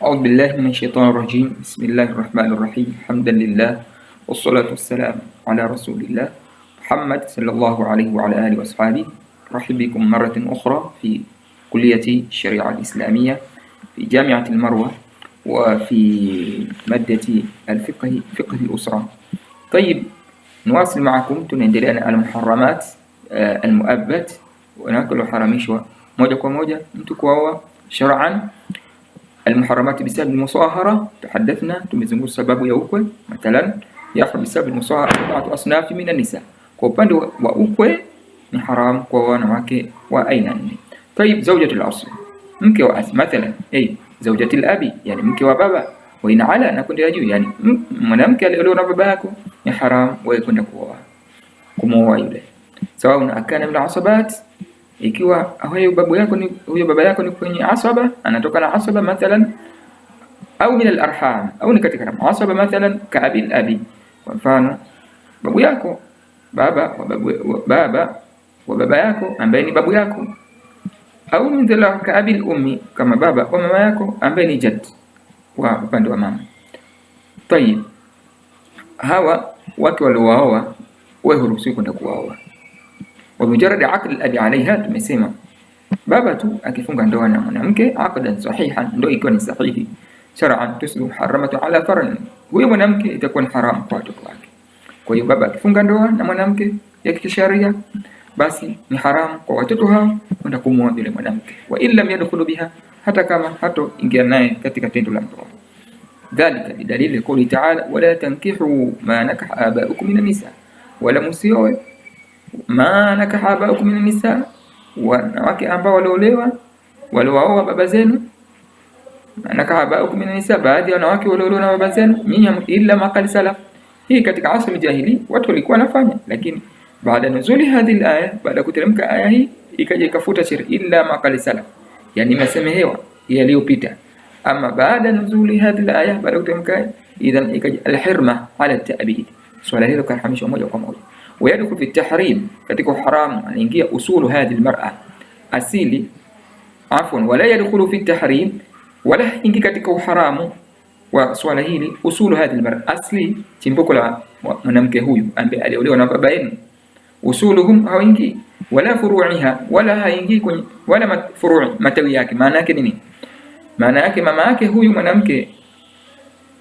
أعوذ بالله من الشيطان الرجيم. بسم الله الرحمن الرحيم. حمدا لله والصلاة والسلام على رسول الله محمد صلى الله عليه وعلى آله وأصحابه. أرحب بكم مرة أخرى في كلية الشريعة الإسلامية في جامعة المروة وفي مادة فقه الأسرة. طيب، نواصل معكم tunaendelea na المحرمات المؤبد wanakuharamishwa moja kwa moja mtu kuoa shar'an. المحرمات بسبب المصاهرة تحدثنا tumezungumza sababu ya ukwe. Mathalan yahrum بسبب المصاهرة 4 أصناف من النساء. Kwa upande wa ukwe ni haram kwa wanawake wa aina nne. طيب زوجة الأصل mke wa asli, mathalan زوجة الأبي yani mke wa baba, wa ina ala na kundi juu yani mwanamke aliyoolewa na baba yako ni haram wewe kwenda kumwoa yule, sawa akana min asabat, ikiwa huyo baba yako ni kwenye asaba, anatoka na asaba mathalan, au min al-arham, au ni katika asaba mathalan ka abil abi, kwa mfano babu yako baba wa baba yako ambaye ni babu yako, au min dhala ka abil ummi, kama baba wa mama yako ambaye ni jad wa upande wa mama. Tayib, hawa watu waliowaoa wewe huruhusiwi kwenda kuwaoa. Wa mujarrad aqd al-abi alaiha, tumesema baba tu akifunga ndoa na mwanamke aqdan sahihan, ndio ikiwa ni sahihi shar'an, tuslu haramatu ala faran, huyo mwanamke itakuwa ni haram kwa watoto wake. Kwa hiyo baba akifunga ndoa na mwanamke ya kisheria, basi ni haram kwa watoto hao kwenda kumwoa yule mwanamke, wa illa yadkhulu biha, hata kama hato ingia naye katika tendo la ndoa. Dhalika bidalili qawli ta'ala, wala tankihu ma nakaha aba'ukum min an-nisa, wala musioe ma nakaha aba'ukum min an-nisa, wanawake ambao waliowaoa baba zenu. Nakaha aba'ukum min an-nisa, baadhi ya wanawake waliolewa na baba zenu, illa ma qad salaf. Hii katika asli jahili watu walikuwa wanafanya, lakini baada nuzuli hadhihi al-aya, baada kuteremka aya hii ikaja ikafuta sheria illa ma qad salaf, yani imesemehewa yaliyopita. Ama baada nuzuli hadhihi al-aya, baada kuteremka idhan ikaja al-hirma ala at-ta'bid, swala hilo kahamishwa moja kwa moja. Wayadkhulu fi at-tahrim, katika haramu anaingia usulu hadhihi al-mar'a, asili wala yadkhulu fi at-tahrim, wala ingi katika uharamu wa swala hili usulu hadhihi al-mar'a, asli chimbuko la mwanamke huyu ambaye aliolewa na baba yenu, usuluhum hawaingi, wala furu'iha, wala haingii kwenye, wala matawi yake. Maana yake nini? Maana yake mama yake huyu mwanamke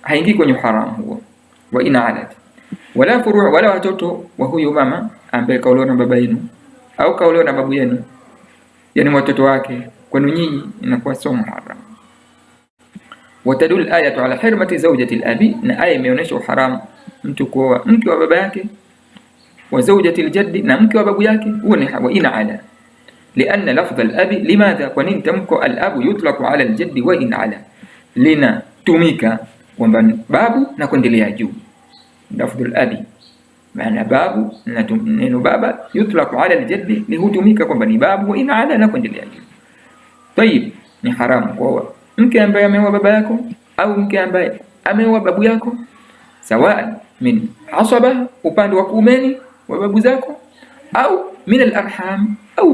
haingii kwenye haramu huo, wa ina alat, wala furu', wala watoto wa huyu mama ambaye kaolewa na baba yenu au kaolewa na babu yenu, yani watoto wake kwenu nyinyi inakuwa sio haram. Watadul ayatu ala hurmati zawjati al-abi, na aya imeonyesha haramu mtu kuoa mke wa baba yake, wa zawjati al-jaddi, na mke wa babu yake, huo ni wa ina ala. Lianna lafdh al-abi, limadha, kwa nini tamko al-abu yutlaqu ala al-jaddi wa in ala, lina tumika kwamba babu na kuendelea juu. Lafdh al-abi maana babu, na neno baba yutlaqu ala al-jaddi lihutumika kwamba ni babu wa in ala na kuendelea juu. Tayib, ni haramu kwa mke ambaye ameoa baba yako au mke ambaye ameoa babu yako, sawa min asaba, upande wa kuumeni wa babu zako, au min al-arham, au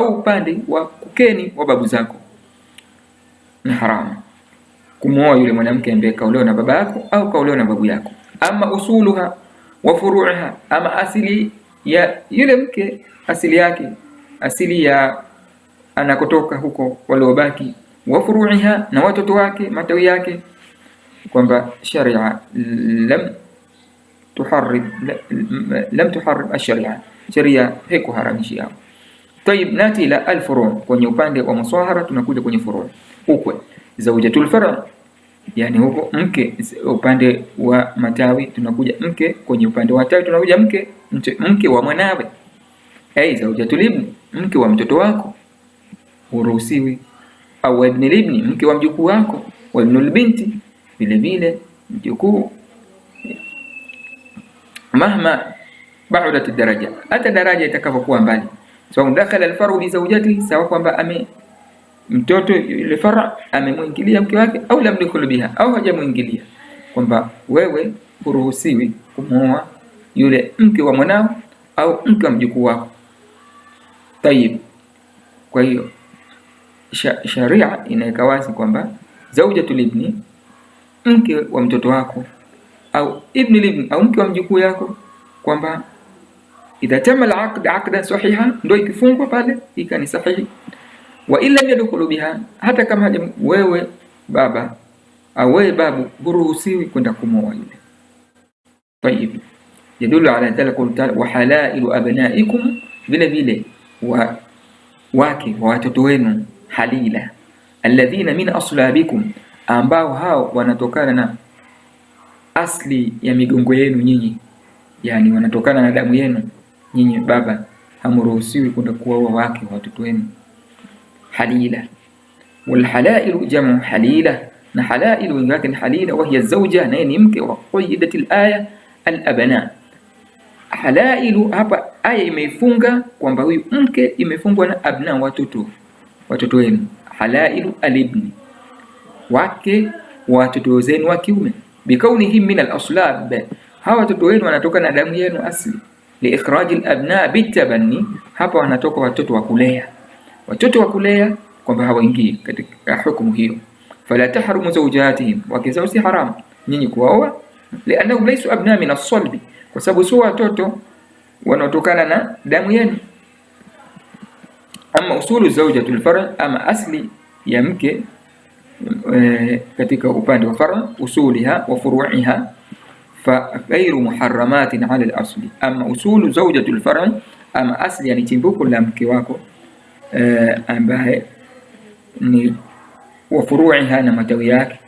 upande wa kukeni wa babu zako. Ni haramu kumwoa yule mwanamke ambaye kaolewa na baba yako au kaolewa na babu yako. Ama usuluha wa furu'iha, ama asili ya yule mke, asili yake, asili ya anakotoka huko waliobaki, wa furu'iha, na watoto wake, matawi yake, kwamba sharia lam tuharrim ash-sharia, sharia haikuharamishi hapo. Tayib, nati ila al-furu', kwenye upande wa musahara tunakuja kwenye furu'. Ukwe zawjatul far', yani huko mke, upande wa matawi tunakuja mke, kwenye upande wa tawi tunakuja mke wa mwanawe. Zawjatul ibn, mke wa mtoto wako huruhusiwi, au ibn ibn, mke wa mjukuu wako, wa ibnul binti, vile vile mjukuu, mahma ba'udat ad-daraja, hata daraja itakavyokuwa mbali. So dakhala al-faru bi zawjatihi, sawa kwamba mtoto yule fara amemwingilia mke wake, au lam yadkhul biha, au hajamuingilia, kwamba wewe huruhusiwi kumwoa yule mke wa mwanao au mke wa mjukuu wako. Tayib, kwa hiyo sharia inaweka wazi kwamba zawjatul ibni, mke wa mtoto wako, au ibni libni, au mke wa mjukuu yako, kwamba idha tama al-aqd aqdan sahiha, ndio ikifungwa pale ikani sahihi. Wa illa yadkhulu biha, hata kama wewe baba au wewe babu huruhusiwi kwenda kumoa yule. Tayib, yadullu ala dhalika wa halailu abnaikum, vile vile wake wa watoto wenu, halila alladhina min aslabikum, ambao hao wanatokana na asli ya migongo yenu nyinyi, yani wanatokana na damu yenu nyinyi baba, hamruhusiwi kwenda kuoa wake wa watoto wenu. Halila wal halailu jamu halila, na halailu ingake ni halila, wa hiya zawja, na ni mke. Wa qayyidatil aya al abna, halailu hapa aya imeifunga kwamba huyu mke imefungwa na abna, watoto wenu. Halailu alibni, wake watoto zenu wa kiume, bikaunihim min al-aslab, hawa watoto wenu wanatoka na damu yenu asli. Li ikhraj al-abna bitabanni, hapa wanatoka watoto wa kulea, kwamba hawaingii katika hukumu hiyo. Fala tahrumu zawjatihim, wakizao si haram nyinyi kuoa, li'annahum laysu abna min as-salbi, kwa sababu sio watoto wanaotokana na damu yenu. Ama usulu zawjatul far', ama asli ya mke katika upande wa far', usuliha wa furu'iha, fa ghayru muharramatin 'ala al-asli. Ama usulu zawjatul far', ama asli yani chimbuko la mke wako ambaye ni wa furu'iha na matawi yake,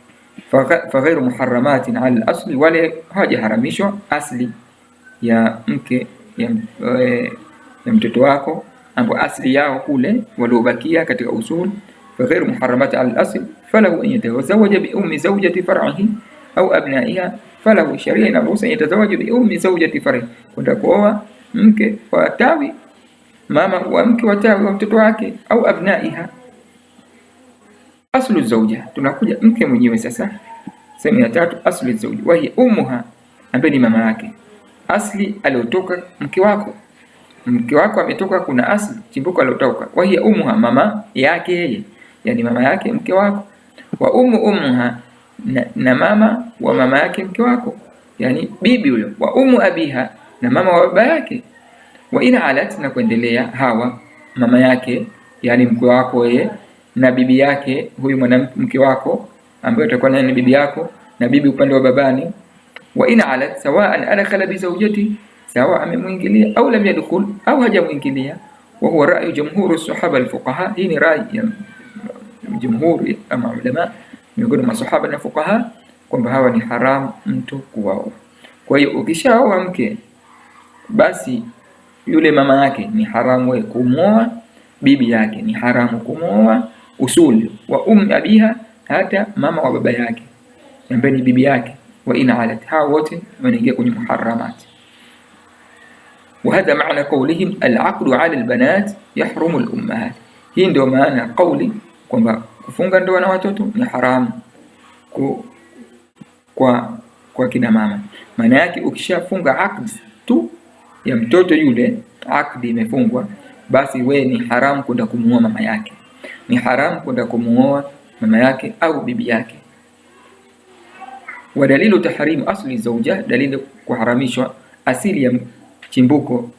fa ghayru muharramatin 'ala al-asli, wala hajaharamishwa asli ya mke ya mtoto wako, ambapo asli yao kule waliobakia katika usul. Fa ghayru muharramati 'ala al-asl, falahu an yatazawaja bi ummi zawjati far'ihi au abna'iha, falahu sharia inaruhusu yatazawaja bi ummi zawjati far'ihi, kwenda kuoa mke wa tawi, mama wa mke wa tawi wa mtoto wake, au abna'iha. Aslu zawja, tunakuja mke mwenyewe sasa. Sehemu ya tatu, aslu zawja wa hiya ummuha, ambaye ni mama yake, asli aliotoka mke wako. Mke wako ametoka, kuna asli chimbuko aliotoka, wa hiya ummuha, mama yake yeye, yani mama yake mke wako. Wa ummuha, na mama wa mama yake mke wako, yani bibi huyo. Wa abiha, na mama wa baba yake. Wa ina alat, na kuendelea, hawa mama yake yani mke wako yeye na bibi yake huyu mwanamke wako ambaye atakuwa naye ni bibi yako, na bibi upande wa babani. Wa ina alat sawa'an adkhala bi zawjati, sawa amemwingilia au lam yadkhul, au hajamwingilia. Wa huwa ra'yu jumhur as-sahaba al-fuqaha, hii ni rai ya jumhuri ama ulama miongoni mwa sahaba na fuqaha, kwamba hawa ni haram mtu kuoa. Kwa hiyo ukishaoa mke, basi yule mama yake ni haramu wewe kumwoa, bibi yake ni haramu kumwoa, usuli wa abiha, hata mama wa baba yake ambaye ni bibi yake. Wa ina alat, hao wote wanaingia kwenye muharramat. Wa hadha maana qawlihim al-aqdu 'ala al-banat yahrumu al-ummahat, hii ndio maana kauli kwamba kufunga ndoa na watoto ni haramu kwa kina mama. Maana yake ukishafunga aqd tu ya mtoto yule, aqd imefungwa, basi we ni haramu kwenda kumuoa mama yake, ni haramu kwenda kumuoa mama yake au bibi yake. Wa dalilu tahrim asli zawja, dalili kuharamishwa asili ya chimbuko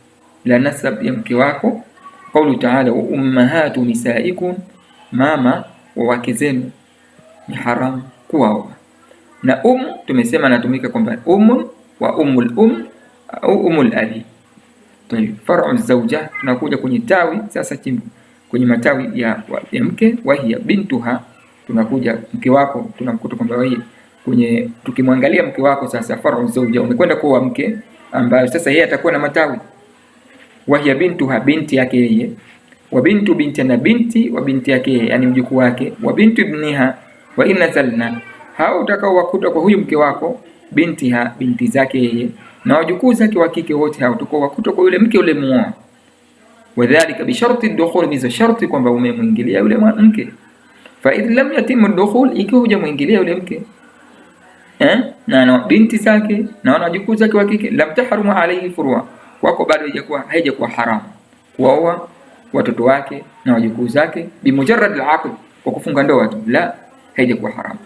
la nasab ya mke wako. Qawlu ta'ala, wa ummahatu nisaikum, mama wa wake zenu ni haramu kuoa. Na tumesema natumika kwamba wa ummul au ummul abi. Tayeb, far'u zawja, tunakuja kwenye tawi sasa, kwenye matawi ya mke. Wa hiya bintuha, tunakuja mke wako, tunamkuta kwamba wewe kwenye, tukimwangalia mke wako sasa, far'u zawja umekwenda kuoa mke ambaye sasa yeye atakuwa na matawi. Wa hiya bintuha, binti yake yeye. Wa bintu binti, na binti wa binti yake yeye, yani mjukuu wake. Wa bintu ibniha wa in nazalna, hao utakao wakuta kwa huyu mke wako, bintiha, binti zake yeye, na wajukuu zake wa kike wote hao utakao wakuta kwa yule mke ule muoa. Wadhālika bi sharti ad-dukhul, biza sharti kwamba umemwingilia yule mke. Fa idh lam yatim ad-dukhul, ikiwa hujamwingilia yule mke na binti zake na wajukuu zake wa kike, lam tahrumu alayhi furua, kwako bado haijakuwa haramu kuoa watoto wake na wajukuu zake, bi mujarrad al-aqd, kwa kufunga ndoa tu. La, haijakuwa haramu.